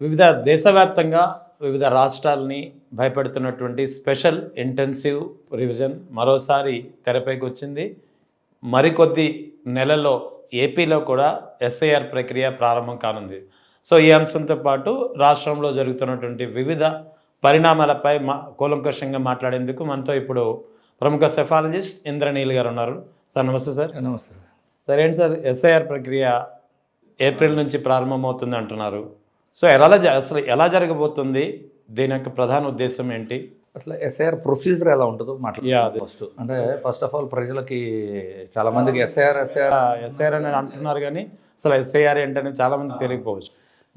వివిధ దేశవ్యాప్తంగా వివిధ రాష్ట్రాలని భయపెడుతున్నటువంటి స్పెషల్ ఇంటెన్సివ్ రివిజన్ మరోసారి తెరపైకి వచ్చింది. మరికొద్ది నెలల్లో ఏపీలో కూడా ఎస్ఐఆర్ ప్రక్రియ ప్రారంభం కానుంది. సో ఈ అంశంతో పాటు రాష్ట్రంలో జరుగుతున్నటువంటి వివిధ పరిణామాలపై కూలంకషంగా మాట్లాడేందుకు మనతో ఇప్పుడు ప్రముఖ సెఫాలజిస్ట్ ఇంద్రనీల్ గారు ఉన్నారు. సార్ నమస్తే సార్. నమస్తే సార్. ఏంటి సార్ ఎస్ఐఆర్ ప్రక్రియ ఏప్రిల్ నుంచి ప్రారంభమవుతుంది అంటున్నారు. సో అసలు ఎలా జరగబోతుంది, దీని యొక్క ప్రధాన ఉద్దేశం ఏంటి, అసలు ఎస్ఐఆర్ ప్రొసీజర్ ఎలా ఉంటుందో మాట్లాడాలి ఫస్ట్. అంటే ఫస్ట్ ఆఫ్ ఆల్ ప్రజలకి చాలా మందికి ఎస్ఐఆర్ అని అంటున్నారు, కానీ అసలు ఎస్ఐఆర్ ఏంటనేది చాలా మందికి తెలియకపోవచ్చు.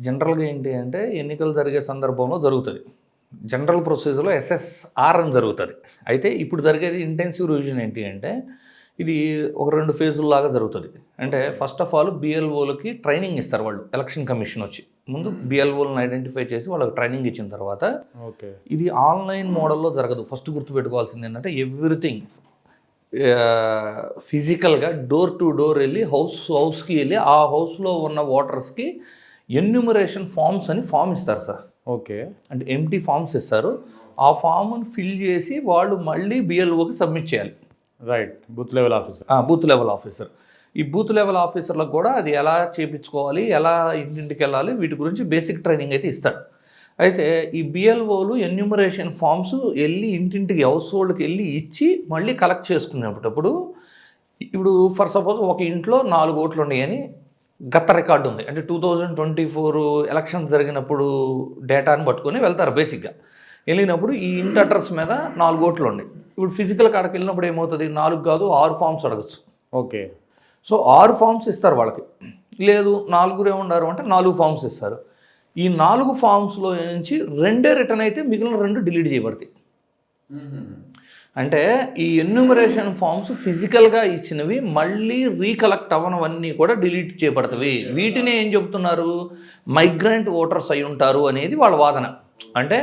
జనరల్గా ఏంటి అంటే ఎన్నికలు జరిగే సందర్భంలో జరుగుతుంది. జనరల్ ప్రొసీజర్లో ఎస్ఎస్ఆర్ అని జరుగుతుంది. అయితే ఇప్పుడు జరిగేది ఇంటెన్సివ్ రివిజన్ ఏంటి అంటే ఇది ఒక 2 ఫేజుల్లాగా జరుగుతుంది. అంటే ఫస్ట్ ఆఫ్ ఆల్ బిఎల్ఓలకి ట్రైనింగ్ ఇస్తారు వాళ్ళు. ఎలక్షన్ కమిషన్ వచ్చి ముందు బిఎల్ఓలను ఐడెంటిఫై చేసి వాళ్ళకి ట్రైనింగ్ ఇచ్చిన తర్వాత ఓకే ఇది ఆన్లైన్ మోడల్లో జరగదు. ఫస్ట్ గుర్తుపెట్టుకోవాల్సింది ఏంటంటే ఎవ్రీథింగ్ ఫిజికల్గా డోర్ టు డోర్ వెళ్ళి హౌస్కి వెళ్ళి ఆ హౌస్లో ఉన్న ఓటర్స్కి ఎన్యూమరేషన్ ఫామ్స్ అని ఫామ్ ఇస్తారు సార్. ఓకే, అంటే ఎంటీ ఫామ్స్ ఇస్తారు. ఆ ఫామ్ని ఫిల్ చేసి వాళ్ళు మళ్ళీ బిఎల్ఓకి సబ్మిట్ చేయాలి. Right, booth level officer. Booth level officer. ఈ బూత్ లెవెల్ ఆఫీసర్లకు కూడా అది ఎలా చేయించుకోవాలి, ఎలా ఇంటింటికి వెళ్ళాలి, వీటి గురించి బేసిక్ ట్రైనింగ్ అయితే ఇస్తారు. అయితే ఈ బిఎల్ఓలు ఎన్యూమరేషన్ ఫామ్స్ వెళ్ళి ఇంటింటికి హౌస్ హోల్డ్కి వెళ్ళి ఇచ్చి మళ్ళీ కలెక్ట్ చేసుకునేటప్పుడు ఇప్పుడు ఫర్ సపోజ్ ఒక ఇంట్లో 4 ఓట్లు ఉన్నాయని గత రికార్డు ఉంది. అంటే 2024 ఎలక్షన్స్ జరిగినప్పుడు డేటాను పట్టుకొని వెళ్తారు. బేసిక్గా వెళ్ళినప్పుడు ఈ ఇంటి అడ్రస్ మీద 4 ఓట్లు ఉన్నాయి. ఇప్పుడు ఫిజికల్ కాడకి వెళ్ళినప్పుడు ఏమవుతుంది, 4 కాదు 6 ఫామ్స్ అడగచ్చు. ఓకే, సో 6 ఫామ్స్ ఇస్తారు వాళ్ళకి. లేదు 4 ఉన్నారు అంటే 4 ఫామ్స్ ఇస్తారు. ఈ 4 ఫామ్స్లో నుంచి 2 రిటర్న్ అయితే మిగిలిన 2 డిలీట్ చేయబడతాయి. అంటే ఈ ఎన్యూమరేషన్ ఫామ్స్ ఫిజికల్గా ఇచ్చినవి మళ్ళీ రీకలెక్ట్ అవ్వనవన్నీ కూడా డిలీట్ చేయబడతాయి. వీటిని ఏం చెబుతున్నారు, మైగ్రెంట్ ఓటర్స్ అయి ఉంటారు అనేది వాళ్ళ వాదన. అంటే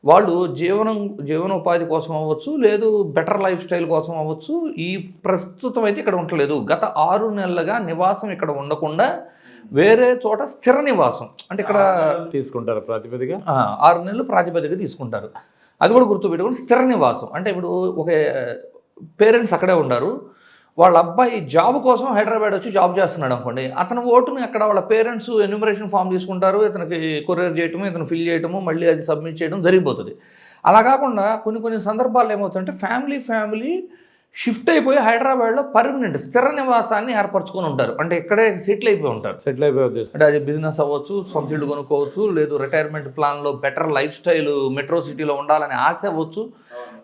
వాళ్ళు జీవనోపాధి కోసం అవ్వచ్చు, లేదు బెటర్ లైఫ్ స్టైల్ కోసం అవ్వచ్చు, ఈ ప్రస్తుతం అయితే ఇక్కడ ఉండలేదు. గత 6 నెలలుగా నివాసం ఇక్కడ ఉండకుండా వేరే చోట స్థిర నివాసం, అంటే ఇక్కడ తీసుకుంటారు ప్రాతిపదిక. 6 నెలలు ప్రాతిపదిక తీసుకుంటారు. అది కూడా గుర్తుపెట్టుకుని స్థిర నివాసం అంటే ఇప్పుడు ఒక పేరెంట్స్ అక్కడే ఉన్నారు, వాళ్ళ అబ్బాయి జాబ్ కోసం హైదరాబాద్ వచ్చి జాబ్ చేస్తున్నాడు అనుకోండి, అతని ఓటుని అక్కడ వాళ్ళ పేరెంట్స్ ఎన్యూమరేషన్ ఫామ్ తీసుకుంటారు, ఇతనికి కొరియర్ చేయటము, ఇతను ఫిల్ చేయటము, మళ్ళీ అది సబ్మిట్ చేయడం జరిగిపోతుంది. అలా కాకుండా కొన్ని సందర్భాల్లో ఏమవుతుందంటే ఫ్యామిలీ షిఫ్ట్ అయిపోయి హైదరాబాద్లో పర్మనెంట్ స్థిర నివాసాన్ని ఏర్పరచుకొని ఉంటారు. అంటే ఇక్కడే సెటిల్ అయిపోయి ఉంటారు. అంటే అది బిజినెస్ అవ్వచ్చు, సొంత ఇల్లు కొనుక్కోవచ్చు, లేదు రిటైర్మెంట్ ప్లాన్లో బెటర్ లైఫ్ స్టైల్ మెట్రో సిటీలో ఉండాలని ఆశ అవ్వచ్చు.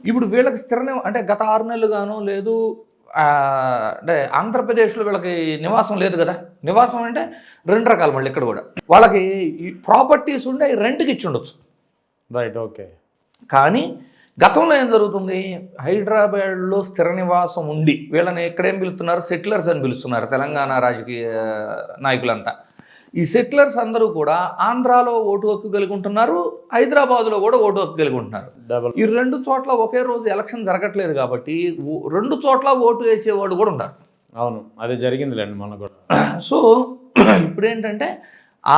ఇప్పుడు వీళ్ళకి అంటే గత 6 నెలలు గాను లేదు, అంటే ఆంధ్రప్రదేశ్లో వీళ్ళకి నివాసం లేదు కదా. నివాసం అంటే 2 రకాలు మళ్ళీ ఇక్కడ కూడా. వాళ్ళకి ఈ ప్రాపర్టీస్ ఉండే రెంట్కి ఇచ్చి ఉండొచ్చు. Right, okay. కానీ గతంలో ఏం జరుగుతుంది, హైదరాబాద్లో స్థిర నివాసం ఉండి వీళ్ళని ఎక్కడేం పిలుస్తున్నారు, సెటిలర్స్ అని పిలుస్తున్నారు తెలంగాణ రాజకీయ నాయకులంతా. ఈ సెటిలర్స్ అందరూ కూడా ఆంధ్రాలో ఓటు హక్కు కలిగి ఉంటున్నారు, హైదరాబాద్లో కూడా ఓటు హక్కు కలిగి ఉంటున్నారు. ఈ 2 చోట్ల ఒకే రోజు ఎలక్షన్ జరగట్లేదు కాబట్టి 2 చోట్ల ఓటు వేసేవాడు కూడా ఉన్నారు. అవును, అది జరిగిందిలేండి మొన్న కూడా. సో ఇప్పుడు ఏంటంటే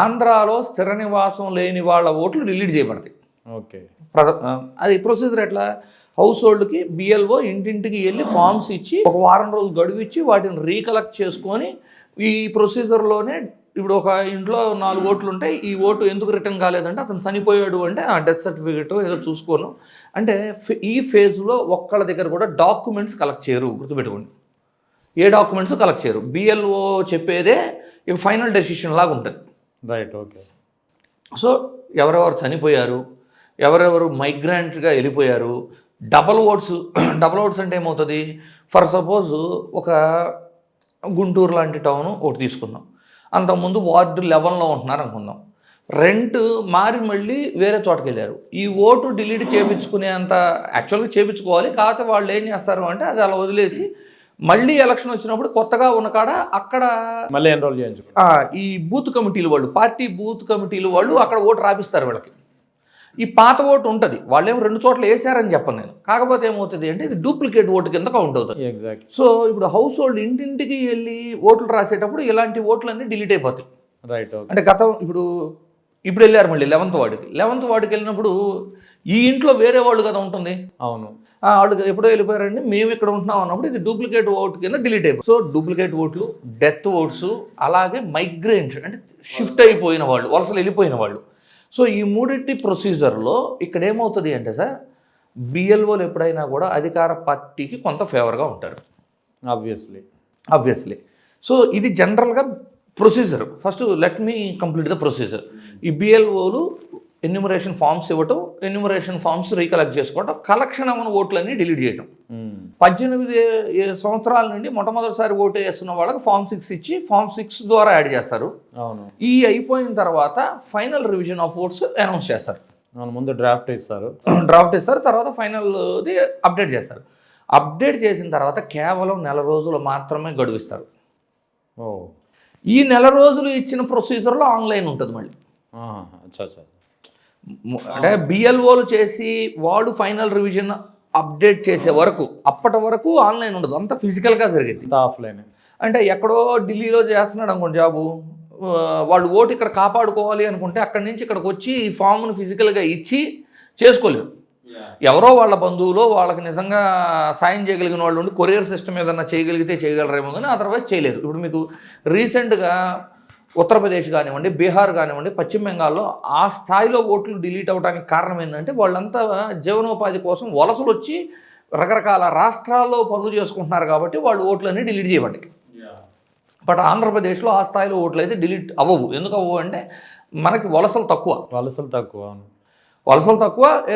ఆంధ్రాలో స్థిర నివాసం లేని వాళ్ళ ఓట్లు డిలీట్ చేయబడతాయి. ఓకే, అది ప్రొసీజర్ ఎట్లా, హౌస్ హోల్డ్కి బిఎల్ఓ ఇంటింటికి వెళ్ళి ఫామ్స్ ఇచ్చి ఒక వారం రోజులు గడువు ఇచ్చి వాటిని రీకలెక్ట్ చేసుకొని ఈ ప్రొసీజర్లోనే ఇప్పుడు ఒక ఇంట్లో 4 ఓట్లు ఉంటాయి, ఈ ఓటు ఎందుకు రిటర్న్ కాలేదంటే అతను చనిపోయాడు అంటే ఆ డెత్ సర్టిఫికేట్ ఏదో చూసుకోను అంటే ఈ ఫేజ్లో ఒక్కళ్ళ దగ్గర కూడా డాక్యుమెంట్స్ కలెక్ట్ చేయరు. గుర్తుపెట్టుకోండి, ఏ డాక్యుమెంట్స్ కలెక్ట్ చేయరు. బిఎల్ఓ చెప్పేదే ఇక ఫైనల్ డెసిషన్ లాగా ఉంటుంది. Right, okay. సో ఎవరెవరు చనిపోయారు, ఎవరెవరు మైగ్రెంట్గా వెళ్ళిపోయారు, డబల్ ఓట్స్ అంటే ఏమవుతుంది, ఫర్ సపోజ్ ఒక గుంటూరు లాంటి టౌన్ ఒకటి తీసుకుందాం, అంతకుముందు వార్డు 11లో ఉంటున్నారు అనుకుందాం, రెంట్ మారి మళ్ళీ వేరే చోటకి వెళ్ళారు. ఈ ఓటు డిలీట్ చేయించుకునే అంత యాక్చువల్గా చేయించుకోవాలి, కాకపోతే వాళ్ళు ఏం చేస్తారు అంటే అది అలా వదిలేసి మళ్ళీ ఎలక్షన్ వచ్చినప్పుడు కొత్తగా ఉన్న కాడ అక్కడ మళ్ళీ ఎన్రోల్ చేయించు ఈ బూత్ కమిటీలు వాళ్ళు, పార్టీ బూత్ కమిటీలు వాళ్ళు అక్కడ ఓటు రాపిస్తారు వీళ్ళకి. ఈ పాత ఓటు ఉంటుంది, వాళ్ళేమో 2 చోట్ల వేసారని చెప్పను నేను. కాకపోతే ఏమవుతుంది అంటే ఇది డూప్లికేట్ ఓటు కింద కౌంట్ అవుతుంది. ఎగ్జాక్ట్. సో ఇప్పుడు హౌస్ హోల్డ్ ఇంటింటికి వెళ్ళి ఓట్లు రాసేటప్పుడు ఇలాంటి ఓట్లన్నీ డిలీట్ అయిపోతాయి. రైట్, అంటే ఇప్పుడు ఇప్పుడు వెళ్ళారు మళ్ళీ 11th వార్డుకి వెళ్ళినప్పుడు ఈ ఇంట్లో వేరే వాళ్ళు కదా ఉంటుంది. అవును. వాళ్ళు ఎప్పుడో వెళ్ళిపోయారండి, మేము ఇక్కడ ఉంటున్నాం అన్నప్పుడు ఇది డూప్లికేట్ ఓట్ కింద డిలీట్ అయిపోయింది. సో డూప్లికేట్ ఓట్లు, డెత్ ఓట్స్, అలాగే మైగ్రెంట్స్ అంటే షిఫ్ట్ అయిపోయిన వాళ్ళు, వలసలు వెళ్ళిపోయిన వాళ్ళు. సో ఈ మూడింటి ప్రొసీజర్లో ఇక్కడ ఏమవుతుంది అంటే సార్, బిఎల్ఓలు ఎప్పుడైనా కూడా అధికార పార్టీకి కొంత ఫేవర్గా ఉంటారు ఆబ్వియస్లీ. సో ఇది జనరల్గా procedure. First let me complete the procedure. ఈ బిఎల్ఓలు ఎన్యూమరేషన్ ఫామ్స్ ఇవ్వటం, ఎన్యూమరేషన్ ఫామ్స్ రీకలెక్ట్ చేసుకోవటం, కలెక్షన్ అవ్వని ఓట్లన్నీ డిలీట్ చేయటం. 18 సంవత్సరాల నుండి మొట్టమొదటిసారి ఓటు వేస్తున్న వాళ్ళకి ఫామ్ 6 ఇచ్చి ఫామ్ 6 ద్వారా యాడ్ చేస్తారు. ఈ అయిపోయిన తర్వాత final revision of votes announce చేస్తారు. ముందు డ్రాఫ్ట్ ఇస్తారు, తర్వాత ఫైనల్ది అప్డేట్ చేస్తారు. అప్డేట్ చేసిన తర్వాత కేవలం 1 రోజులు మాత్రమే గడువిస్తారు. ఈ 1 రోజులు ఇచ్చిన ప్రొసీజర్లో ఆన్లైన్ ఉంటుంది మళ్ళీ. అంటే బిఎల్ఓలు చేసి వాడు ఫైనల్ రివిజన్ అప్డేట్ చేసే వరకు, అప్పటి వరకు ఆన్లైన్ ఉండదు, అంతా ఫిజికల్గా జరిగింది. ఆఫ్లైన్ అంటే ఎక్కడో ఢిల్లీలో చేస్తున్నాడు అనుకోండి జాబు, వాళ్ళు ఓటు ఇక్కడ కాపాడుకోవాలి అనుకుంటే అక్కడి నుంచి ఇక్కడికి వచ్చి ఈ ఫామ్ను ఫిజికల్గా ఇచ్చి చేసుకోలేరు. ఎవరో వాళ్ళ బంధువులో వాళ్ళకి నిజంగా సాయం చేయగలిగిన వాళ్ళు ఉండి కొరియర్ సిస్టమ్ ఏదన్నా చేయగలిగితే చేయగలరేమో, కానీ అదర్వైజ్ చేయలేరు. ఇప్పుడు మీకు రీసెంట్గా ఉత్తరప్రదేశ్ కానివ్వండి, బీహార్ కానివ్వండి, పశ్చిమ బెంగాల్లో ఆ స్థాయిలో ఓట్లు డిలీట్ అవ్వడానికి కారణం ఏంటంటే వాళ్ళంతా జీవనోపాధి కోసం వలసలు వచ్చి రకరకాల రాష్ట్రాల్లో పనులు చేసుకుంటున్నారు కాబట్టి వాళ్ళు ఓట్లన్నీ డిలీట్ చేయబట్టి. బట్ ఆంధ్రప్రదేశ్లో ఆ స్థాయిలో ఓట్లు అయితే డిలీట్ అవ్వవు. ఎందుకు అవ్వవు అంటే మనకి వలసలు తక్కువ.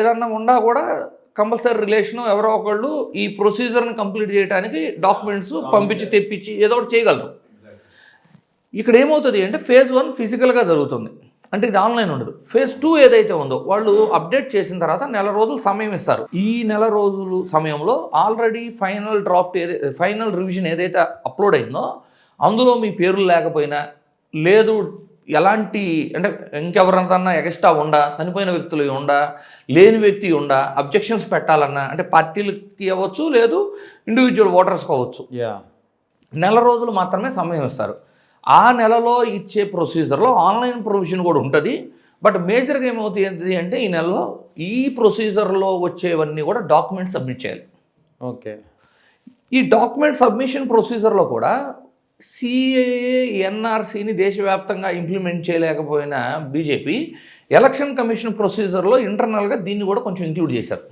ఏదన్నా ఉన్నా కూడా కంపల్సరీ రిలేషను ఎవరో ఒకళ్ళు ఈ ప్రొసీజర్ని కంప్లీట్ చేయడానికి డాక్యుమెంట్స్ పంపించి తెప్పించి ఏదో ఒకటి చేయగలరు. ఇక్కడ ఏమవుతుంది అంటే ఫేజ్ 1 ఫిజికల్గా జరుగుతుంది, అంటే ఇది ఆన్లైన్ ఉండదు. ఫేజ్ 2 ఏదైతే ఉందో వాళ్ళు అప్డేట్ చేసిన తర్వాత 1 రోజులు సమయం ఇస్తారు. ఈ 1 రోజులు సమయంలో ఆల్రెడీ ఫైనల్ రివిజన్ ఏదైతే అప్లోడ్ అయిందో అందులో మీ పేర్లు లేకపోయినా, లేదు ఎలాంటి అంటే ఇంకెవరంతన్నా ఎక్స్ట్రా ఉండా, చనిపోయిన వ్యక్తులు ఉండా, లేని వ్యక్తి ఉండా, అబ్జెక్షన్స్ పెట్టాలన్నా, అంటే పార్టీలకి అవ్వచ్చు, లేదు ఇండివిజువల్ ఓటర్స్కి అవ్వచ్చు, 1 రోజులు మాత్రమే సమయం ఇస్తారు. ఆ నెలలో ఇచ్చే ప్రొసీజర్లో ఆన్లైన్ ప్రొవిజన్ కూడా ఉంటుంది. బట్ మేజర్గా ఏమవుతుంది అంటే ఈ నెలలో ఈ ప్రొసీజర్లో వచ్చేవన్నీ కూడా డాక్యుమెంట్స్ సబ్మిట్ చేయాలి. ఈ డాక్యుమెంట్ సబ్మిషన్ ప్రొసీజర్లో కూడా సిఏఏ ఎన్ఆర్సీని దేశవ్యాప్తంగా ఇంప్లిమెంట్ చేయలేకపోయిన బీజేపీ ఎలక్షన్ కమిషన్ ప్రొసీజర్లో ఇంటర్నల్గా దీన్ని కూడా కొంచెం ఇంక్లూడ్ చేశారు.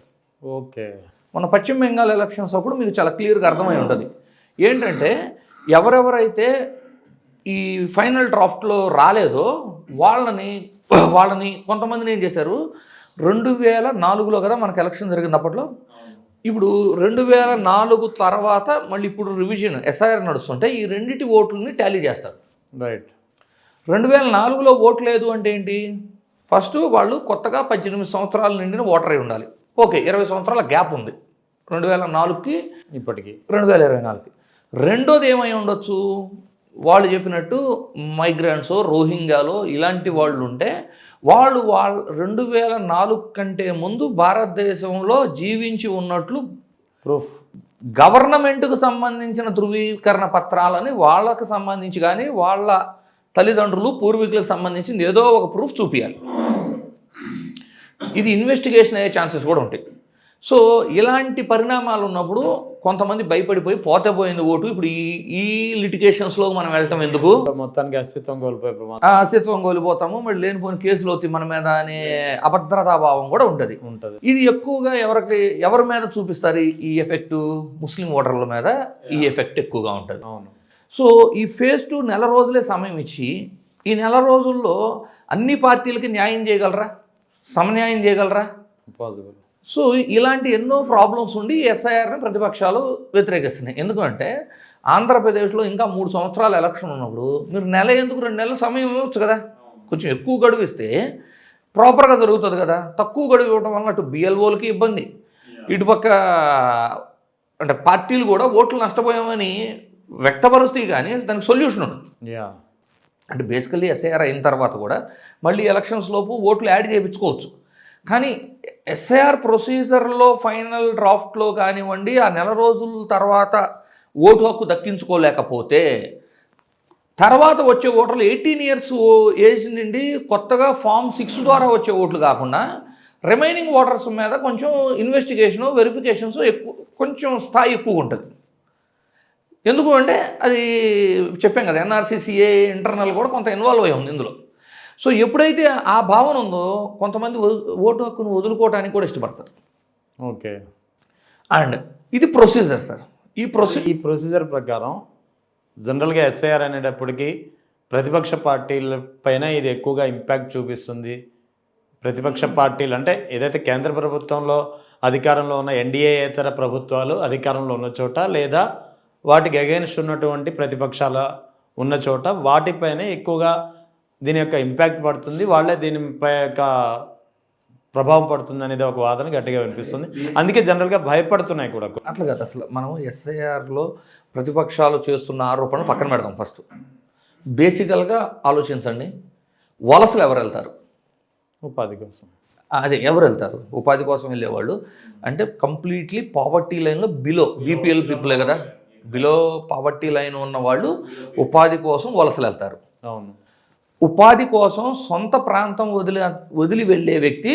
మన పశ్చిమ బెంగాల్ ఎలక్షన్స్ అప్పుడు మీకు చాలా క్లియర్గా అర్థమై ఉంటుంది. ఏంటంటే ఎవరెవరైతే ఈ ఫైనల్ డ్రాఫ్ట్లో రాలేదో వాళ్ళని కొంతమందిని ఏం చేశారు, 2004లో కదా మనకు ఎలక్షన్ జరిగింది అప్పట్లో. ఇప్పుడు 2004 తర్వాత మళ్ళీ ఇప్పుడు రివిజన్ ఎస్ఐఆర్ నడుస్తుంటే ఈ రెండింటి ఓట్లని టాలీ చేస్తారు. 2004లో ఓటు లేదు అంటే ఏంటి, ఫస్ట్ వాళ్ళు కొత్తగా 18 సంవత్సరాల నిండిన ఓటర్ అయి ఉండాలి. 20 సంవత్సరాల గ్యాప్ ఉంది 2004కి ఇప్పటికి 2024కి. రెండోది ఏమై ఉండొచ్చు, వాళ్ళు చెప్పినట్టు మైగ్రెంట్స్, రోహింగ్యాలో ఇలాంటి వాళ్ళు ఉంటే వాళ్ళు 2004 కంటే ముందు భారతదేశంలో జీవించి ఉన్నట్లు ప్రూఫ్, గవర్నమెంట్కు సంబంధించిన ధృవీకరణ పత్రాలని వాళ్ళకు సంబంధించి కానీ వాళ్ళ తల్లిదండ్రులు పూర్వీకులకు సంబంధించింది ఏదో ఒక ప్రూఫ్ చూపించాలి. ఇది ఇన్వెస్టిగేషన్ అయ్యే ఛాన్సెస్ కూడా ఉంటాయి. సో ఇలాంటి పరిణామాలు ఉన్నప్పుడు కొంతమంది భయపడిపోయి పోతే పోయింది ఓటు, ఇప్పుడు ఈ లిటిగేషన్స్లో మనం వెళ్ళటం ఎందుకు, మొత్తానికి అస్తిత్వం కోల్పోతాము, మళ్ళీ లేనిపోయిన కేసులు అవుతాయి మన మీద అనే అభద్రతాభావం కూడా ఉంటుంది. ఇది ఎక్కువగా ఎవరి మీద చూపిస్తారు ఈ ఎఫెక్ట్, ముస్లిం ఓటర్ల మీద ఈ ఎఫెక్ట్ ఎక్కువగా ఉంటుంది. సో ఈ ఫేజ్ 2 1 రోజులే సమయం ఇచ్చి ఈ 1 రోజుల్లో అన్ని పార్టీలకి న్యాయం చేయగలరా, సమన్యాయం చేయగలరా? పాసిబుల్. సో ఇలాంటి ఎన్నో ప్రాబ్లమ్స్ ఉండి ఎస్ఐఆర్ని ప్రతిపక్షాలు వ్యతిరేకిస్తున్నాయి. ఎందుకంటే ఆంధ్రప్రదేశ్లో ఇంకా 3 సంవత్సరాల ఎలక్షన్ ఉన్నప్పుడు మీరు ఎందుకు 2 నెలల సమయం ఇవ్వచ్చు కదా, కొంచెం ఎక్కువ గడువు ఇస్తే ప్రాపర్గా జరుగుతుంది కదా. తక్కువ గడువు ఇవ్వడం వల్ల అటు బిఎల్ఓలకి ఇబ్బంది, ఇటుపక్క అంటే పార్టీలు కూడా ఓట్లు నష్టపోయామని వ్యక్తపరుస్తాయి, కానీ దానికి సొల్యూషన్ ఉంది. అంటే బేసికల్లీ ఎస్ఐఆర్ అయిన తర్వాత కూడా మళ్ళీ ఎలక్షన్స్ లోపు ఓట్లు యాడ్ చేయించుకోవచ్చు. కానీ ఎస్ఐఆర్ ప్రొసీజర్లో ఫైనల్ డ్రాఫ్ట్లో కానివ్వండి ఆ 1 రోజుల తర్వాత ఓటు హక్కు దక్కించుకోలేకపోతే తర్వాత వచ్చే ఓటర్లు 18 ఇయర్స్ ఏజ్ నుండి కొత్తగా ఫామ్ 6 ద్వారా వచ్చే ఓట్లు కాకుండా రిమైనింగ్ ఓటర్స్ మీద కొంచెం ఇన్వెస్టిగేషను వెరిఫికేషన్స్ ఎక్కువ, కొంచెం స్థాయి ఎక్కువ ఉంటుంది. ఎందుకు అంటే అది చెప్పాం కదా, ఎన్ఆర్సీసీఏ ఇంటర్నల్ కూడా కొంత ఇన్వాల్వ్ అయ్యి ఉంది ఇందులో. సో ఎప్పుడైతే ఆ భావన ఉందో కొంతమంది ఓటు హక్కును వదులుకోవడానికి కూడా ఇష్టపడతారు. ఓకే. అండ్ ఇది ప్రొసీజర్ సార్. ఈ ప్రొసీజర్ ప్రకారం జనరల్గా ఎస్ఐఆర్ అనేటప్పటికీ ప్రతిపక్ష పార్టీల పైన ఇది ఎక్కువగా ఇంపాక్ట్ చూపిస్తుంది. ప్రతిపక్ష పార్టీలు అంటే ఏదైతే కేంద్ర ప్రభుత్వంలో అధికారంలో ఉన్న ఎన్డీఏతర ప్రభుత్వాలు అధికారంలో ఉన్న చోట, లేదా వాటికి అగెయిన్స్ట్ ఉన్నటువంటి ప్రతిపక్షాల ఉన్న చోట వాటిపైనే ఎక్కువగా దీని యొక్క ఇంపాక్ట్ పడుతుంది, వాళ్ళే దీనిపై యొక్క ప్రభావం పడుతుంది అనేది ఒక వాదన గట్టిగా వినిపిస్తుంది. అందుకే జనరల్గా భయపడుతున్నాయి కూడా. అట్లా కాదు, అసలు మనం ఎస్ఐఆర్లో ప్రతిపక్షాలు చేస్తున్న ఆరోపణలు పక్కన పెడదాం. ఫస్ట్ బేసికల్గా ఆలోచించండి, వలసలు ఎవరు వెళ్తారు? ఉపాధి కోసం. అదే ఎవరు వెళ్తారు? ఉపాధి కోసం వెళ్ళేవాళ్ళు అంటే కంప్లీట్లీ పావర్టీ లైన్లో బిలో బీపీఎల్ పీపులే కదా. బిలో పావర్టీ లైన్ ఉన్న వాళ్ళు ఉపాధి కోసం వలసలు వెళ్తారు. అవును. ఉపాధి కోసం సొంత ప్రాంతం వదిలి వెళ్ళే వ్యక్తి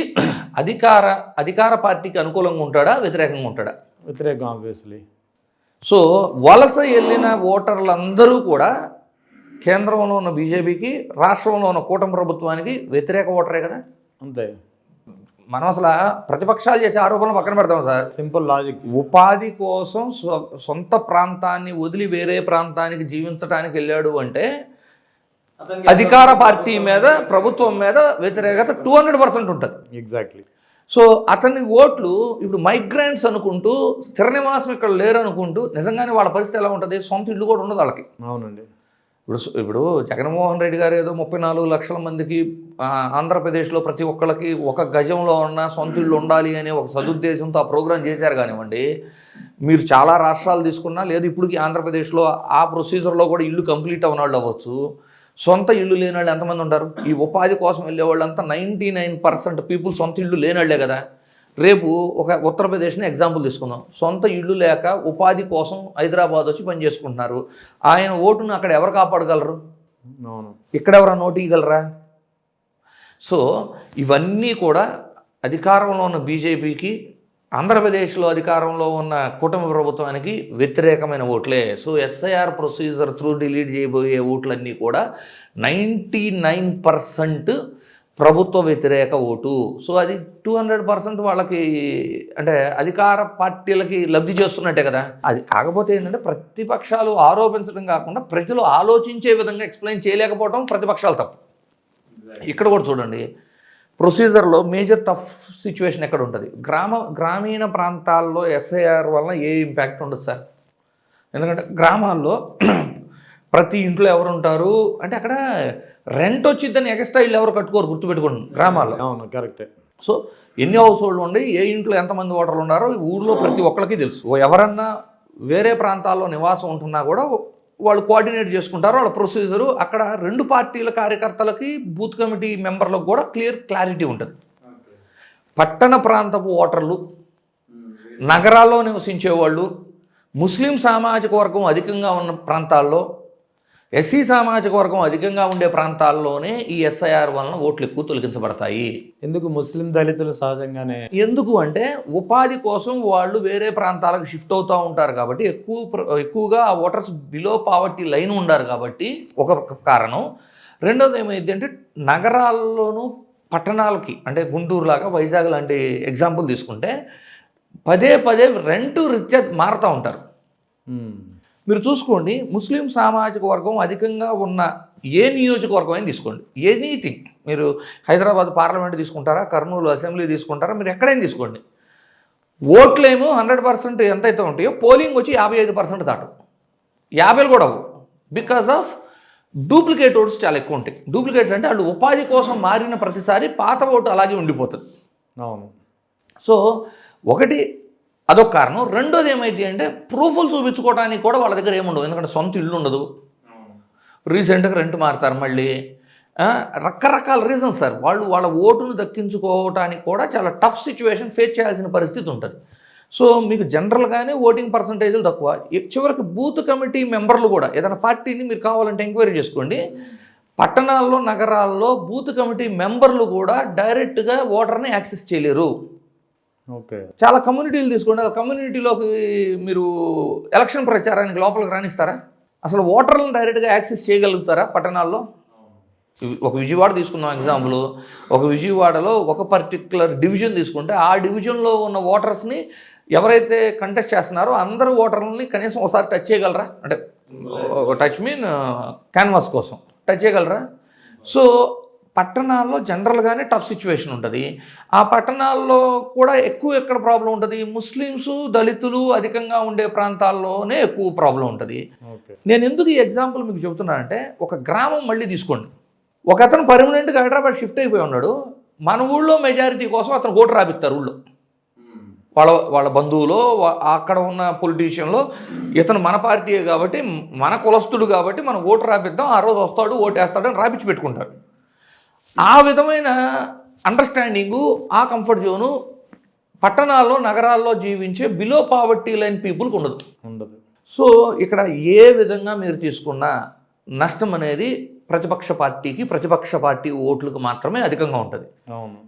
అధికార పార్టీకి అనుకూలంగా ఉంటాడా, వ్యతిరేకంగా ఉంటాడా? వ్యతిరేకం ఆబ్వియస్లీ. సో వలస వెళ్ళిన ఓటర్లందరూ కూడా కేంద్రంలో ఉన్న బీజేపీకి, రాష్ట్రంలో ఉన్న కూటమి ప్రభుత్వానికి వ్యతిరేక ఓటరే కదా. అంతే. మనం అసలు ప్రతిపక్షాలు చేసే ఆరోపణలు పక్కన పెడతాం సార్. Simple logic. ఉపాధి కోసం సొంత ప్రాంతాన్ని వదిలి వేరే ప్రాంతానికి జీవించడానికి వెళ్ళాడు అంటే అధికార పార్టీ మీద, ప్రభుత్వం మీద వ్యతిరేకత 200% ఉంటుంది. ఎగ్జాక్ట్లీ. సో అతని ఓట్లు ఇప్పుడు మైగ్రెంట్స్ అనుకుంటూ, స్థిర నివాసం ఇక్కడ లేరు అనుకుంటూ, నిజంగానే వాళ్ళ పరిస్థితి ఎలా ఉంటుంది? సొంత ఇల్లు కూడా ఉండదు వాళ్ళకి. అవునండి. ఇప్పుడు జగన్మోహన్ రెడ్డి గారు ఏదో 34 లక్షల మందికి ఆంధ్రప్రదేశ్లో ప్రతి ఒక్కళ్ళకి ఒక గజంలో ఉన్న సొంత ఇల్లు ఉండాలి అనే ఒక సదుద్దేశంతో ఆ ప్రోగ్రాం చేశారు కానివ్వండి. మీరు చాలా రాష్ట్రాలు తీసుకున్నా, లేదు ఇప్పటికి ఆంధ్రప్రదేశ్లో ఆ ప్రొసీజర్లో కూడా ఇల్లు కంప్లీట్ అవ్వని వాళ్ళు అవ్వచ్చు. సొంత ఇల్లు లేని వాళ్ళు ఎంతమంది ఉంటారు? ఈ ఉపాధి కోసం వెళ్ళేవాళ్ళు అంతా 99% పీపుల్ సొంత ఇల్లు లేనివాళ్లే కదా. రేపు ఒక ఉత్తరప్రదేశ్ని ఎగ్జాంపుల్ తీసుకుందాం. సొంత ఇల్లు లేక ఉపాధి కోసం హైదరాబాద్ వచ్చి పని చేసుకుంటున్నారు. ఆయన ఓటును అక్కడ ఎవరు కాపాడగలరు? ఇక్కడ ఎవరైనా నోటు ఇవ్వగలరా? సో ఇవన్నీ కూడా అధికారంలో ఉన్న బీజేపీకి, ఆంధ్రప్రదేశ్లో అధికారంలో ఉన్న కూటమి ప్రభుత్వానికి వ్యతిరేకమైన ఓట్లే. So SIR procedure through delete చేయబోయే ఓట్లన్నీ కూడా 99% ప్రభుత్వ వ్యతిరేక ఓటు. సో అది 200% వాళ్ళకి, అంటే అధికార పార్టీలకి లబ్ధి చేస్తున్నట్టే కదా. అది కాకపోతే ఏంటంటే ప్రతిపక్షాలు ఆరోపించడం కాకుండా ప్రజలు ఆలోచించే విధంగా ఎక్స్ప్లెయిన్ చేయలేకపోవడం ప్రతిపక్షాలు తప్పు. ఇక్కడ కూడా చూడండి, ప్రొసీజర్లో మేజర్ టఫ్ సిచ్యువేషన్ ఎక్కడ ఉంటుంది? గ్రామీణ ప్రాంతాల్లో ఎస్ఐఆర్ వలన ఏ ఇంపాక్ట్ ఉండదు సార్. ఎందుకంటే గ్రామాల్లో ప్రతి ఇంట్లో ఎవరు ఉంటారు అంటే అక్కడ రెంట్ వచ్చిద్దని ఎక్స్ట్రా ఇల్లు ఎవరు కట్టుకోరు, గుర్తుపెట్టుకోండి గ్రామాల్లో. అవును, కరెక్టే. సో ఎన్ని హౌస్ హోల్డ్లు ఉండి ఏ ఇంట్లో ఎంతమంది ఓటర్లు ఉన్నారో ఊళ్ళో ప్రతి ఒక్కరికి తెలుసు. ఎవరన్నా వేరే ప్రాంతాల్లో నివాసం ఉంటున్నా కూడా వాళ్ళు కోఆర్డినేట్ చేసుకుంటారు. వాళ్ళ ప్రొసీజరు అక్కడ రెండు పార్టీల కార్యకర్తలకి, బూత్ కమిటీ మెంబర్లకు కూడా క్లారిటీ ఉంటుంది. పట్టణ ప్రాంతపు ఓటర్లు, నగరాల్లో నివసించేవాళ్ళు, ముస్లిం సామాజిక వర్గం అధికంగా ఉన్న ప్రాంతాల్లో, ఎస్సీ సామాజిక వర్గం అధికంగా ఉండే ప్రాంతాల్లోనే ఈ ఎస్ఐఆర్ వలన ఓట్లు ఎక్కువ తొలగించబడతాయి. ఎందుకు? ముస్లిం దళితులు సహజంగానే. ఎందుకు అంటే ఉపాధి కోసం వాళ్ళు వేరే ప్రాంతాలకు షిఫ్ట్ అవుతూ ఉంటారు కాబట్టి, ఎక్కువగా ఆ ఓటర్స్ బిలో పావర్టీ లైన్ ఉండారు కాబట్టి ఒక కారణం. రెండోది ఏమైంది అంటే నగరాల్లోనూ పట్టణాలకి, అంటే గుంటూరు లాగా, వైజాగ్ లాంటి ఎగ్జాంపుల్ తీసుకుంటే పదే రెంట్ రీత్యా మారుతూ ఉంటారు. మీరు చూసుకోండి, ముస్లిం సామాజిక వర్గం అధికంగా ఉన్న ఏ నియోజకవర్గం అయినా తీసుకోండి, ఎనీథింగ్, మీరు హైదరాబాద్ పార్లమెంట్ తీసుకుంటారా, కర్నూలు అసెంబ్లీ తీసుకుంటారా, మీరు ఎక్కడైనా తీసుకోండి, ఓట్లేమో 100% ఎంతైతే ఉంటాయో పోలింగ్ వచ్చి 55% దాటం, 50 కూడా అవ్వవు. బికాస్ ఆఫ్ డూప్లికేట్ ఓట్స్ చాలా ఎక్కువ ఉంటాయి. డూప్లికేట్ అంటే వాళ్ళు ఉపాధి కోసం మారిన ప్రతిసారి పాత ఓటు అలాగే ఉండిపోతుంది. అవును. సో ఒకటి అదొక కారణం. రెండోది ఏమైంది అంటే ప్రూఫ్లు చూపించుకోవడానికి కూడా వాళ్ళ దగ్గర ఏముండదు. ఎందుకంటే సొంత ఇల్లు ఉండదు, రీసెంట్గా రెంట్ మారుతారు, మళ్ళీ రకరకాల రీజన్స్ సార్. వాళ్ళ ఓటును దక్కించుకోవడానికి కూడా చాలా టఫ్ సిచ్యువేషన్ ఫేస్ చేయాల్సిన పరిస్థితి ఉంటుంది. సో మీకు జనరల్గానే ఓటింగ్ పర్సంటేజ్లు తక్కువ. చివరికి బూత్ కమిటీ మెంబర్లు కూడా ఏదైనా పార్టీని మీరు కావాలంటే ఎంక్వైరీ చేసుకోండి. పట్టణాల్లో, నగరాల్లో బూత్ కమిటీ మెంబర్లు కూడా డైరెక్ట్గా ఓటర్ని యాక్సెస్ చేయలేరు. ఓకే. చాలా కమ్యూనిటీలు తీసుకోండి. ఆ కమ్యూనిటీలోకి మీరు ఎలక్షన్ ప్రచారానికి లోపలికి రాణిస్తారా? అసలు ఓటర్లను డైరెక్ట్గా యాక్సెస్ చేయగలుగుతారా పట్టణాల్లో? ఒక విజయవాడ తీసుకున్నాం ఎగ్జాంపుల్. ఒక విజయవాడలో ఒక పర్టిక్యులర్ డివిజన్ తీసుకుంటే ఆ డివిజన్లో ఉన్న ఓటర్స్ని ఎవరైతే కంటెస్ట్ చేస్తున్నారో అందరూ ఓటర్లని కనీసం ఒకసారి టచ్ చేయగలరా? అంటే టచ్ మీన్ క్యాన్వాస్ కోసం టచ్ చేయగలరా? సో పట్టణాల్లో జనరల్గానే టఫ్ సిచ్యువేషన్ ఉంటుంది. ఆ పట్టణాల్లో కూడా ఎక్కడ ప్రాబ్లం ఉంటుంది? ముస్లిమ్స్, దళితులు అధికంగా ఉండే ప్రాంతాల్లోనే ఎక్కువ ప్రాబ్లం ఉంటుంది. నేను ఎందుకు ఈ ఎగ్జాంపుల్ మీకు చెబుతున్నానంటే, ఒక గ్రామం మళ్ళీ తీసుకోండి. ఒక అతను పర్మనెంట్గా హైదరాబాద్ షిఫ్ట్ అయిపోయి ఉన్నాడు. మన ఊళ్ళో మెజారిటీ కోసం అతను ఓటు రాపిస్తారు. ఊళ్ళో వాళ్ళ బంధువులో అక్కడ ఉన్న పొలిటీషియన్లో ఇతను మన పార్టీయే కాబట్టి, మన కులస్తుడు కాబట్టి మనం ఓటు రాపిద్దాం, ఆ రోజు వస్తాడు ఓటు వేస్తాడని రాపించి పెట్టుకుంటారు. ఆ విధమైన అండర్స్టాండింగు, ఆ కంఫర్ట్ జోను పట్టణాల్లో, నగరాల్లో జీవించే బిలో పావర్టీ లైన్ పీపుల్కి ఉండదు. సో ఇక్కడ ఏ విధంగా మీరు తీసుకున్న నష్టం అనేది ప్రతిపక్ష పార్టీ ఓట్లకు మాత్రమే అధికంగా ఉంటుంది.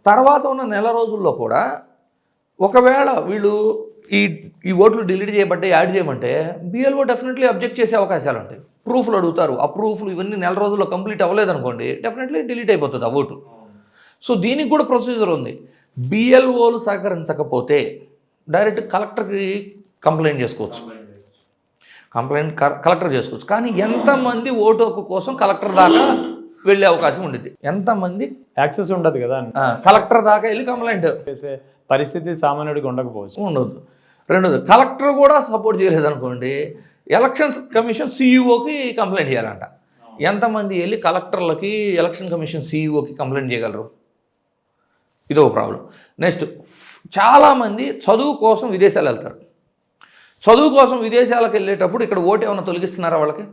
తర్వాత ఉన్న నెల రోజుల్లో కూడా ఒకవేళ వీళ్ళు ఈ ఓట్లు డిలీట్ చేయబట్టే యాడ్ చేయమంటే బిఎల్ఓ డెఫినెట్లీ అబ్జెక్ట్ చేసే అవకాశాలు ఉంటాయి. ప్రూఫ్లు అడుగుతారు. ఆ ప్రూఫ్లు ఇవన్నీ నెల రోజుల్లో కంప్లీట్ అవ్వలేదనుకోండి, డెఫినెట్లీ డిలీట్ అయిపోతుంది ఆ ఓటు. సో దీనికి కూడా ప్రొసీజర్ ఉంది. బిఎల్ఓలు సహకరించకపోతే డైరెక్ట్ కలెక్టర్కి కంప్లైంట్ చేసుకోవచ్చు. కలెక్టర్ చేసుకోవచ్చు. కానీ ఎంతమంది ఓటు హక్కు కోసం కలెక్టర్ దాకా వెళ్ళే అవకాశం ఉండేది? ఎంతమంది యాక్సెస్ ఉండదు కదా, కలెక్టర్ దాకా వెళ్ళి కంప్లైంట్ చేసే పరిస్థితి సామాన్యుడికి ఉండదు. రెండోది, కలెక్టర్ కూడా సపోర్ట్ చేయలేదనుకోండి, ఎలక్షన్స్ కమిషన్ సిఇఓకి కంప్లైంట్ చేయాలంట. ఎంతమంది వెళ్ళి కలెక్టర్లకి, ఎలక్షన్ కమిషన్ సిఇఓకి కంప్లైంట్ చేయగలరు? ఇదో ప్రాబ్లం. నెక్స్ట్, చాలామంది చదువు కోసం విదేశాలు వెళ్తారు. చదువు కోసం విదేశాలకు వెళ్ళేటప్పుడు ఇక్కడ ఓటు ఏమైనా తొలగిస్తున్నారా వాళ్ళకి?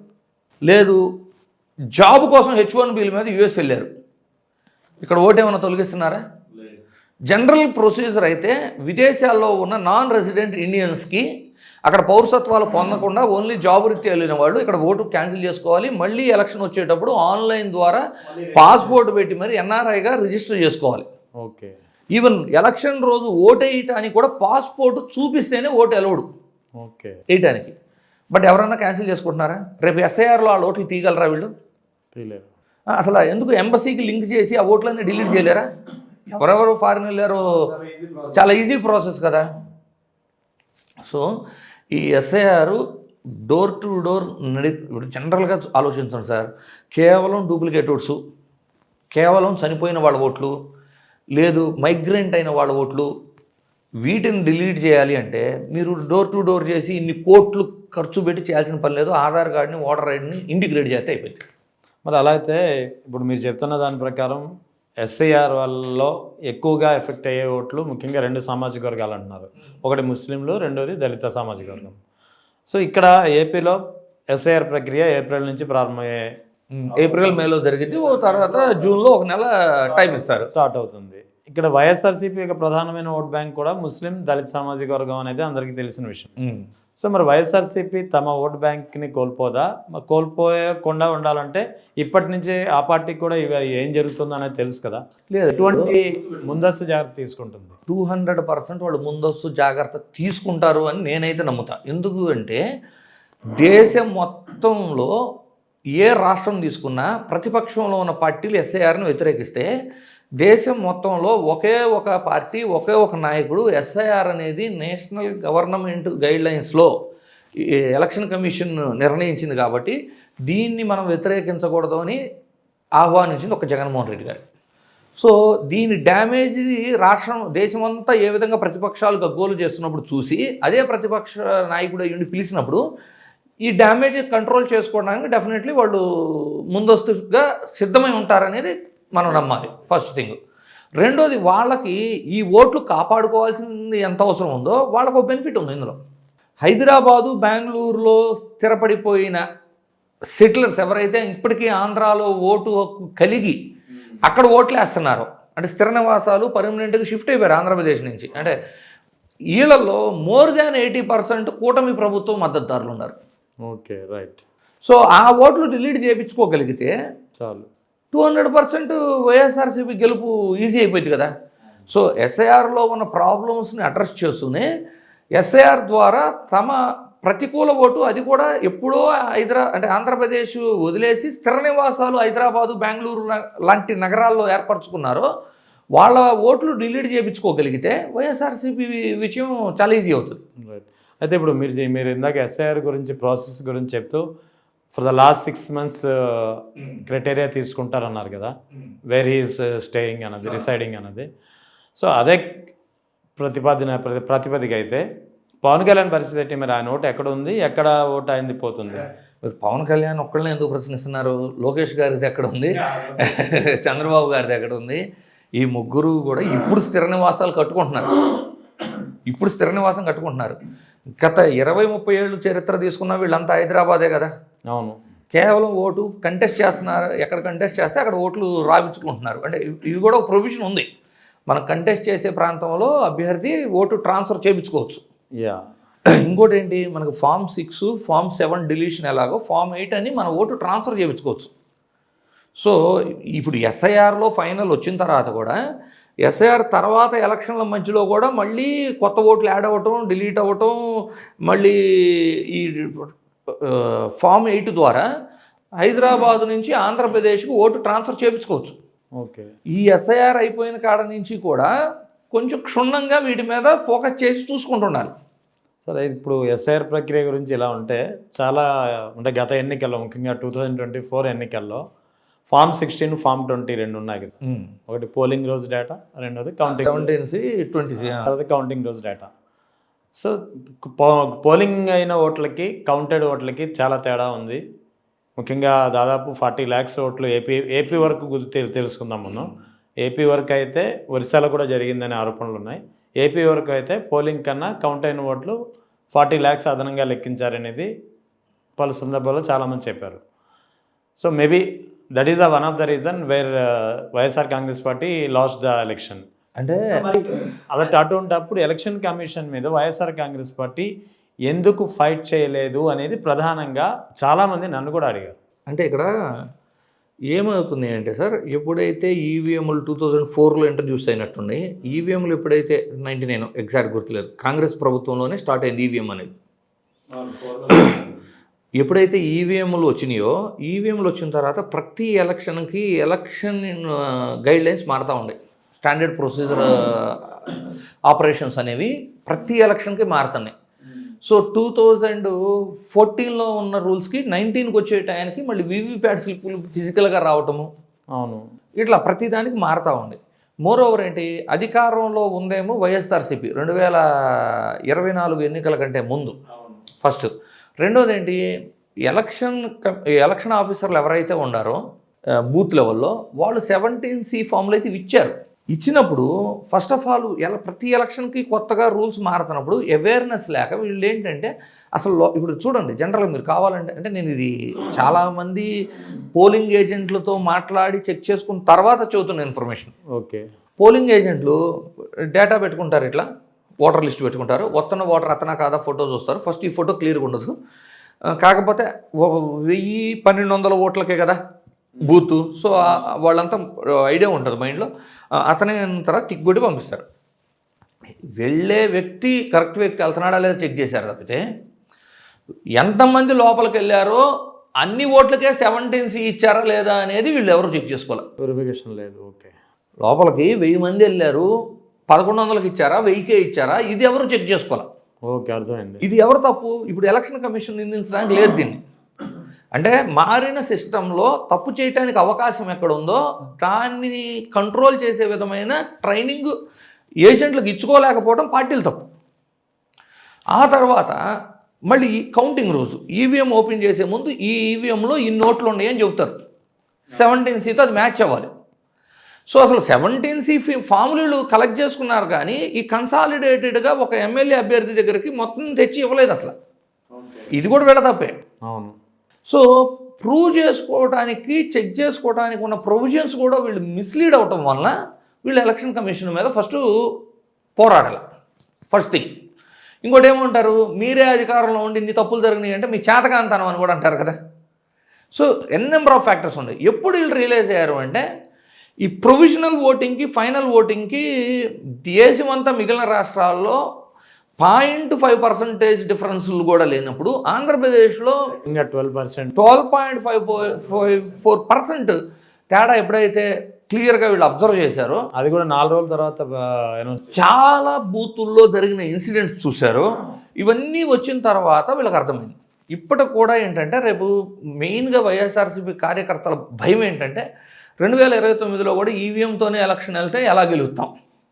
లేదు. జాబ్ కోసం H1Bల మీద యూఎస్ వెళ్ళారు, ఇక్కడ ఓటు ఏమైనా తొలగిస్తున్నారా? జనరల్ ప్రొసీజర్ అయితే విదేశాల్లో ఉన్న నాన్ రెసిడెంట్ ఇండియన్స్కి అక్కడ పౌరసత్వాలు పొందకుండా ఓన్లీ జాబ్ రీత్యా వెళ్ళిన వాళ్ళు ఇక్కడ ఓటు క్యాన్సిల్ చేసుకోవాలి. మళ్ళీ ఎలక్షన్ వచ్చేటప్పుడు ఆన్లైన్ ద్వారా పాస్పోర్ట్ పెట్టి మరి ఎన్ఆర్ఐగా రిజిస్టర్ చేసుకోవాలి. ఓకే. ఈవెన్ ఎలక్షన్ రోజు ఓటు వేయటానికి కూడా పాస్పోర్ట్ చూపిస్తేనే ఓటు అలౌడ్ వేయటానికి. బట్ ఎవరన్నా క్యాన్సిల్ చేసుకుంటున్నారా? రేపు ఎస్ఐఆర్లో ఆ ఓట్లు తీయగలరా? వీళ్ళు తీయలేరు. అసలు ఎందుకు ఎంబసీకి లింక్ చేసి ఆ ఓట్లన్నీ డిలీట్ చేయలేరా? ఎవరెవరు ఫారిన్ వెళ్ళారో చాలా ఈజీ ప్రాసెస్ కదా. సో ఈ ఎస్ఐఆర్ డోర్ టు డోర్ ఇప్పుడు జనరల్గా ఆలోచించండి సార్. కేవలం డూప్లికేట్ ఓట్స్, కేవలం చనిపోయిన వాళ్ళ ఓట్లు, లేదు మైగ్రెంట్ అయిన వాళ్ళ ఓట్లు, వీటిని డిలీట్ చేయాలి అంటే మీరు డోర్ టు డోర్ చేసి ఇన్ని కోట్లు ఖర్చు పెట్టి చేయాల్సిన పని లేదు. ఆధార్ కార్డుని, ఓటర్ ఐడిని ఇంటిగ్రేట్ చేస్తే అయిపోయింది. మరి అలా అయితే ఇప్పుడు మీరు చెప్తున్న దాని ప్రకారం ఎస్ఐఆర్ వల్ల ఎక్కువగా ఎఫెక్ట్ అయ్యే ఓట్లు ముఖ్యంగా 2 సామాజిక వర్గాలు అంటున్నారు. ఒకటి ముస్లింలు, రెండోది దళిత సామాజిక వర్గం. సో ఇక్కడ ఏపీలో ఎస్ఐఆర్ ప్రక్రియ ఏప్రిల్ నుంచి ప్రారంభమయ్యే, ఏప్రిల్ మేలో జరిగింది. తర్వాత జూన్లో 1 నెల టైం ఇస్తారు, స్టార్ట్ అవుతుంది. ఇక్కడ వైఎస్ఆర్సీపీ యొక్క ప్రధానమైన ఓట్ బ్యాంక్ కూడా ముస్లిం, దళిత సామాజిక వర్గం అనేది అందరికీ తెలిసిన విషయం. సో మరి వైఎస్ఆర్సీపీ తమ ఓట్ బ్యాంక్ని కోల్పోదా? కోల్పోయకుండా ఉండాలంటే ఇప్పటి నుంచే ఆ పార్టీకి కూడా ఇవి ఏం జరుగుతుందో అనేది తెలుసు కదా. లేదు, ఎటువంటి ముందస్తు జాగ్రత్త తీసుకుంటుంది? 200% వాళ్ళు ముందస్తు జాగ్రత్త తీసుకుంటారు అని నేనైతే నమ్ముతా. ఎందుకు అంటే దేశం మొత్తంలో ఏ రాష్ట్రం తీసుకున్నా ప్రతిపక్షంలో ఉన్న పార్టీలు ఎస్ఐఆర్ని వ్యతిరేకిస్తే దేశం మొత్తంలో ఒకే ఒక పార్టీ, ఒకే ఒక నాయకుడు ఎస్ఐఆర్ అనేది నేషనల్ గవర్నమెంట్ గైడ్లైన్స్లో ఎలక్షన్ కమిషన్ నిర్ణయించింది కాబట్టి దీన్ని మనం వ్యతిరేకించకూడదు అని ఆహ్వానించింది ఒక జగన్మోహన్ రెడ్డి గారు. సో దీని డ్యామేజ్ రాష్ట్రం, దేశమంతా ఏ విధంగా ప్రతిపక్షాలు గగ్గోలు చేస్తున్నప్పుడు చూసి అదే ప్రతిపక్ష నాయకుడు అయ్యుండి పిలిచినప్పుడు ఈ డ్యామేజ్ కంట్రోల్ చేసుకోవడానికి డెఫినెట్లీ వాళ్ళు ముందస్తుగా సిద్ధమై ఉంటారనేది మనం నమ్మాలి. First thing. రెండోది, వాళ్ళకి ఈ ఓట్లు కాపాడుకోవాల్సింది ఎంత అవసరం ఉందో వాళ్ళకు ఒక బెనిఫిట్ ఉంది ఇందులో. హైదరాబాదు, బెంగళూరులో స్థిరపడిపోయిన సెటిలర్స్ ఎవరైతే ఇప్పటికీ ఆంధ్రాలో ఓటు హక్కు కలిగి అక్కడ ఓట్లు వేస్తున్నారో, అంటే స్థిర నివాసాలు పర్మనెంట్గా షిఫ్ట్ అయిపోయారు ఆంధ్రప్రదేశ్ నుంచి, అంటే వీళ్ళల్లో మోర్ దాన్ 80% కూటమి ప్రభుత్వం మద్దతుదారులు ఉన్నారు. Okay, right. సో ఆ ఓట్లు డిలీట్ చేయించుకోగలిగితే చాలు. 200% వైఎస్ఆర్సీపీ గెలుపు ఈజీ అయిపోయింది కదా. సో ఎస్ఐఆర్లో ఉన్న ప్రాబ్లమ్స్ని అడ్రస్ చేస్తూనే ఎస్ఐఆర్ ద్వారా తమ ప్రతికూల ఓటు, అది కూడా ఎప్పుడో అంటే ఆంధ్రప్రదేశ్ వదిలేసి స్థిర నివాసాలు హైదరాబాదు, బెంగళూరు లాంటి నగరాల్లో ఏర్పరచుకున్నారో వాళ్ళ ఓట్లు డిలీట్ చేయించుకోగలిగితే వైఎస్ఆర్సీపీ విషయం చాలా ఈజీ అవుతుంది. రైట్. అయితే ఇప్పుడు మీరు ఇందాక ఎస్ఐఆర్ గురించి ప్రాసెస్ గురించి చెప్తూ for the last 6 months criteria తీసుకుంటారన్నారు కదా, వేర్ హీస్ స్టేయింగ్ అన్నది, రిసైడింగ్ అన్నది. సో అదే ప్రతిపదిక అయితే పవన్ కళ్యాణ్ పరిస్థితి ఏంటి? మరి ఆయన ఓటు ఎక్కడ ఉంది, ఎక్కడ ఓటు అయింది పోతుంది? మీరు పవన్ కళ్యాణ్ ఒక్కళ్ళని ఎందుకు ప్రశ్నిస్తున్నారు? లోకేష్ గారిది ఎక్కడ ఉంది, చంద్రబాబు గారిది ఎక్కడ ఉంది? ఈ ముగ్గురు కూడా ఇప్పుడు స్థిర నివాసాలు కట్టుకుంటున్నారు. గత 20-30 ఏళ్ళు చరిత్ర తీసుకున్న వీళ్ళంతా హైదరాబాదే కదా. అవును. కేవలం ఓటు కంటెస్ట్ చేస్తున్నారు, ఎక్కడ కంటెస్ట్ చేస్తే అక్కడ ఓట్లు రాయించుకుంటున్నారు. అంటే ఇది కూడా ఒక ప్రొవిజన్ ఉంది, మనం కంటెస్ట్ చేసే ప్రాంతంలో అభ్యర్థి ఓటు ట్రాన్స్ఫర్ చేయించుకోవచ్చు. యా. ఇంకోటి ఏంటి, మనకు Form 6, Form 7 డిలీషన్ ఎలాగో Form 8 అని మన ఓటు ట్రాన్స్ఫర్ చేయించుకోవచ్చు. సో ఇప్పుడు ఎస్ఐఆర్లో ఫైనల్ వచ్చిన తర్వాత కూడా ఎస్ఐఆర్ తర్వాత ఎలక్షన్ల మధ్యలో కూడా మళ్ళీ కొత్త ఓట్లు యాడ్ అవ్వటం, డిలీట్ అవ్వటం, మళ్ళీ ఈ Form 8 ద్వారా హైదరాబాదు నుంచి ఆంధ్రప్రదేశ్కి ఓటు ట్రాన్స్ఫర్ చేయించుకోవచ్చు. ఓకే. ఈ ఎస్ఐఆర్ అయిపోయిన కాడ నుంచి కూడా కొంచెం క్షుణ్ణంగా వీటి మీద ఫోకస్ చేసి చూసుకుంటున్నారు. సరే, ఇప్పుడు ఎస్ఐఆర్ ప్రక్రియ గురించి ఇలా ఉంటే చాలా అంటే గత ఎన్నికల్లో, ముఖ్యంగా 2024 ఎన్నికల్లో Form 16, Form 20 రెండు ఉన్నాయి కదా. ఒకటి పోలింగ్ రోజు డేటా, రెండోది కౌంటింగ్ 17-20 తర్వాత కౌంటింగ్ రోజు డేటా. సో పోలింగ్ అయిన ఓట్లకి కౌంటెడ్ ఓట్లకి చాలా తేడా ఉంది. ముఖ్యంగా దాదాపు 40 lakhs ఓట్లు ఏపీ వరకు తెలుసుకుందాం మనం. ఏపీ వరకు అయితే ఒరిస్సాలో కూడా జరిగిందనే ఆరోపణలు ఉన్నాయి. ఏపీ వరకు అయితే పోలింగ్ కన్నా కౌంట్ అయిన ఓట్లు 40 lakhs అదనంగా లెక్కించారనేది పలు సందర్భాల్లో చాలామంది చెప్పారు. So maybe that is one of the reason where YSR Congress party last the election. అంటే అటువంటప్పుడు ఎలక్షన్ కమిషన్ మీద వైఎస్ఆర్ కాంగ్రెస్ పార్టీ ఎందుకు ఫైట్ చేయలేదు అనేది ప్రధానంగా చాలామంది నన్ను కూడా అడిగారు. అంటే ఇక్కడ ఏమవుతుంది అంటే సార్, ఎప్పుడైతే ఈవీఎంలు 2004లో ఇంట్రడ్యూస్ అయినట్టున్నాయి, ఈవీఎంలు ఎప్పుడైతే 99 ఎగ్జాక్ట్ గుర్తులేదు, కాంగ్రెస్ ప్రభుత్వంలోనే స్టార్ట్ అయింది ఈవీఎం అనేది. ఎప్పుడైతే ఈవీఎంలు వచ్చినాయో, ఈవీఎంలు వచ్చిన తర్వాత ప్రతి ఎలక్షన్కి ఎలక్షన్ గైడ్లైన్స్ మారుతూ ఉన్నాయి. స్టాండర్డ్ ప్రొసీజర్ ఆపరేషన్స్ అనేవి ప్రతి ఎలక్షన్కి మారుతున్నాయి. సో 2014లో ఉన్న రూల్స్కి 19కి వచ్చే టయానికి మళ్ళీ వీవీప్యాట్ స్లిప్పులు ఫిజికల్గా రావటము, అవును, ఇట్లా ప్రతిదానికి మారుతూ ఉంది. మోర్ ఓవర్ ఏంటి, అధికారంలో ఉందేమో వైఎస్ఆర్సీపీ 2024 ఎన్నికల కంటే ముందు ఫస్ట్. రెండోది ఏంటి, ఎలక్షన్ ఆఫీసర్లు ఎవరైతే ఉన్నారో బూత్ లెవెల్లో వాళ్ళు 17C ఫామ్లు అయితే ఇచ్చారు. ఇచ్చినప్పుడు ఫస్ట్ ఆఫ్ ఆల్ ప్రతి ఎలక్షన్కి కొత్తగా రూల్స్ మారుతున్నప్పుడు అవేర్నెస్ లేక వీళ్ళు ఏంటంటే అసలు ఇప్పుడు చూడండి, జనరల్గా మీరు కావాలంటే, అంటే నేను ఇది చాలామంది పోలింగ్ ఏజెంట్లతో మాట్లాడి చెక్ చేసుకున్న తర్వాత చెబుతున్న ఇన్ఫర్మేషన్. ఓకే. పోలింగ్ ఏజెంట్లు డేటా పెట్టుకుంటారు, ఇట్లా ఓటర్ లిస్ట్ పెట్టుకుంటారు, వస్తున్న ఓటర్ అతనా కాదా ఫోటో చూస్తారు. ఫస్ట్ ఈ ఫోటో క్లియర్గా ఉండదు, కాకపోతే 1000-1200 ఓట్లకే కదా బూత్. సో వాళ్ళంతా ఐడియా ఉంటుంది మైండ్లో, అతనే తర్వాత టిక్ కొట్టి పంపిస్తారు. వెళ్ళే వ్యక్తి కరెక్ట్ వ్యక్తి వెళ్తున్నాడా లేదా చెక్ చేశారు తప్పితే ఎంతమంది లోపలికి వెళ్ళారో అన్ని ఓట్లకే 17C ఇచ్చారా లేదా అనేది వీళ్ళు ఎవరు చెక్ చేసుకోవాలి, వెరిఫికేషన్ లేదు. ఓకే. లోపలికి 1000 మంది వెళ్ళారు, 1100కి ఇచ్చారా, 1000కే ఇచ్చారా, ఇది ఎవరు చెక్ చేసుకోవాలి. ఓకే, అర్థమైంది. ఇది ఎవరు తప్పు? ఇప్పుడు ఎలక్షన్ కమిషన్ నిందించడానికి లేదు దీన్ని. అంటే మారిన సిస్టంలో తప్పు చేయడానికి అవకాశం ఎక్కడ ఉందో దాన్ని కంట్రోల్ చేసే విధమైన ట్రైనింగ్ ఏజెంట్లకు ఇచ్చుకోలేకపోవడం పార్టీలు తప్పు. ఆ తర్వాత మళ్ళీ కౌంటింగ్ రోజు ఈవీఎం ఓపెన్ చేసే ముందు ఈ ఈవీఎంలో ఈ నోట్లు ఉన్నాయని చెబుతారు, 17Cతో అది మ్యాచ్ అవ్వాలి. సో అసలు 17C ఫార్ములు కలెక్ట్ చేసుకున్నారు, కానీ ఈ కన్సాలిడేటెడ్గా ఒక ఎమ్మెల్యే అభ్యర్థి దగ్గరికి మొత్తం తెచ్చి ఇవ్వలేదు అసలు. ఇది కూడా వీళ్ళ తప్పే. అవును. సో ప్రూవ్ చేసుకోవడానికి, చెక్ చేసుకోవడానికి ఉన్న ప్రొవిజన్స్ కూడా వీళ్ళు మిస్లీడ్ అవటం వలన వీళ్ళు ఎలక్షన్ కమిషన్ మీద ఫస్ట్ పోరాడాలి. First thing. ఇంకోటి ఏమంటారు, మీరే అధికారంలో ఉండి ఇన్ని తప్పులు జరిగినాయి అంటే మీ చేతకాంతనం అని కూడా అంటారు కదా. సో నెంబర్ ఆఫ్ ఫ్యాక్టర్స్ ఉన్నాయి. ఎప్పుడు వీళ్ళు రియలైజ్ అయ్యారు అంటే ఈ ప్రొవిజనల్ ఓటింగ్కి ఫైనల్ ఓటింగ్కి దేశమంతా మిగిలిన రాష్ట్రాల్లో 0.5% డిఫరెన్స్లు కూడా లేనప్పుడు ఆంధ్రప్రదేశ్లో ఇంకా 12%. 12.54% తేడా ఎప్పుడైతే క్లియర్గా వీళ్ళు అబ్జర్వ్ చేశారో, అది కూడా 4 రోజుల తర్వాత అనౌన్స్. చాలా బూతుల్లో జరిగిన ఇన్సిడెంట్స్ చూశారు. ఇవన్నీ వచ్చిన తర్వాత వీళ్ళకి అర్థమైంది. ఇప్పటికి కూడా ఏంటంటే రేపు మెయిన్గా వైఎస్ఆర్సీపీ కార్యకర్తల భయం ఏంటంటే 2029లో కూడా ఈవీఎంతోనే ఎలక్షన్ వెళ్తే ఎలా గెలుస్తాం,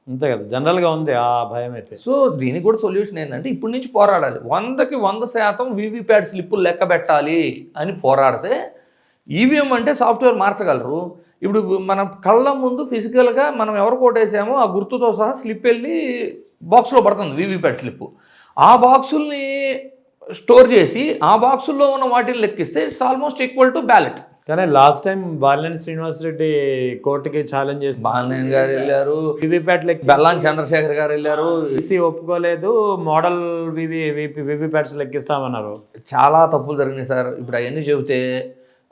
అంతే కదా, జనరల్గా ఉంది ఆ భయం అయితే. సో దీనికి కూడా సొల్యూషన్ ఏంటంటే ఇప్పటి నుంచి పోరాడాలి. 100కి 100% వీవీప్యాట్ స్లిప్పులు లెక్క పెట్టాలి అని పోరాడితే ఈవీఎం అంటే సాఫ్ట్వేర్ మార్చగలరు. ఇప్పుడు మనం కళ్ళ ముందు ఫిజికల్గా మనం ఎవరు కోటేసామో ఆ గుర్తుతో సహా స్లిప్ వెళ్ళి బాక్స్లో పడుతుంది వీవీప్యాట్ స్లిప్. ఆ బాక్సుల్ని స్టోర్ చేసి ఆ బాక్సుల్లో ఉన్న వాటిని లెక్కిస్తే it's almost equal to ballot. కానీ లాస్ట్ టైం బాలినేని శ్రీనివాసరెడ్డి కోర్టుకి ఛాలెంజ్ చేసి బాలినేని గారు వెళ్ళారు, వీవీప్యాట్ బెల్లాన్ చంద్రశేఖర్ గారు వెళ్ళారు. ఈసీ ఒప్పుకోలేదు, మోడల్ వీవీప్యాట్స్ లెక్కిస్తామన్నారు. చాలా తప్పులు జరిగినాయి సార్. ఇప్పుడు అవన్నీ చెబితే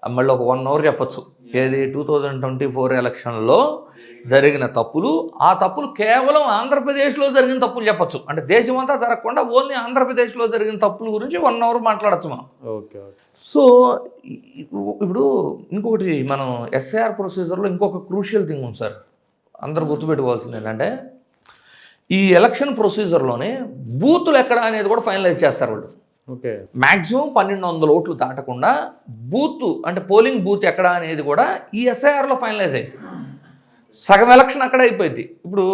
మళ్ళీ ఒక 1 అవర్ చెప్పచ్చు. ఏది 2024 ఎలక్షన్లో జరిగిన తప్పులు, ఆ తప్పులు కేవలం ఆంధ్రప్రదేశ్లో జరిగిన తప్పులు చెప్పచ్చు. అంటే దేశమంతా జరగకుండా ఓన్లీ ఆంధ్రప్రదేశ్లో జరిగిన తప్పుల గురించి 1 అవర్ మాట్లాడచ్చు మనం. Okay okay. సో ఇప్పుడు ఇంకొకటి, మనం ఎస్ఐఆర్ ప్రొసీజర్లో ఇంకొక క్రూషియల్ థింగ్ ఉంది సార్, అందరూ గుర్తుపెట్టుకోవాల్సింది ఏంటంటే ఈ ఎలక్షన్ ప్రొసీజర్లోనే బూతులు ఎక్కడ అనేది కూడా ఫైనలైజ్ చేస్తారు వాళ్ళు. ఓకే. మ్యాక్సిమం 1200 ఓట్లు దాటకుండా బూత్ అంటే పోలింగ్ బూత్ ఎక్కడ అనేది కూడా ఈ ఎస్ఐఆర్లో ఫైనలైజ్ అయింది. సగం ఎలక్షన్ అక్కడ అయిపోయింది. ఇప్పుడు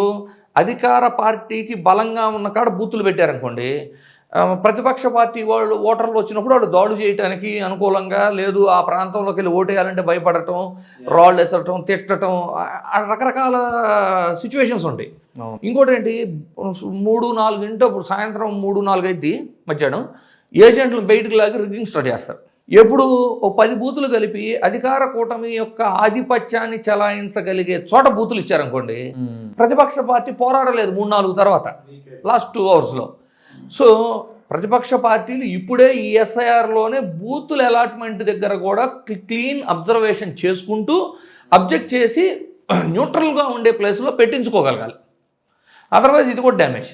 అధికార పార్టీకి బలంగా ఉన్న కాడ బూతులు పెట్టారనుకోండి, ప్రతిపక్ష పార్టీ వాళ్ళు ఓటర్లు వచ్చినప్పుడు వాళ్ళు దాడులు చేయడానికి అనుకూలంగా లేదు, ఆ ప్రాంతంలోకి వెళ్ళి ఓటేయాలంటే భయపడటం, రాళ్ళు ఎసరటం, తిట్టడం, రకరకాల సిచ్యువేషన్స్ ఉంటాయి. ఇంకోటి ఏంటి, 3-4 ఇప్పుడు సాయంత్రం 3-4 అయింది మధ్యాహ్నం, ఏజెంట్లు బయటకు లాగి రిగ్గింగ్ స్టార్ట్ చేస్తారు. ఎప్పుడు 10 బూతులు కలిపి అధికార కూటమి యొక్క ఆధిపత్యాన్ని చెలాయించగలిగే చోట బూతులు ఇచ్చారనుకోండి, ప్రతిపక్ష పార్టీ పోరాడలేదు 3-4 తర్వాత లాస్ట్ 2 అవర్స్లో. సో ప్రతిపక్ష పార్టీలు ఇప్పుడే ఈ ఎస్ఐఆర్లోనే బూతుల అలాట్మెంట్ దగ్గర కూడా క్లీన్ అబ్జర్వేషన్ చేసుకుంటూ అబ్జెక్ట్ చేసి న్యూట్రల్గా ఉండే ప్లేస్లో పెట్టించుకోగలగాలి. అదర్వైజ్ ఇది కూడా డ్యామేజ్.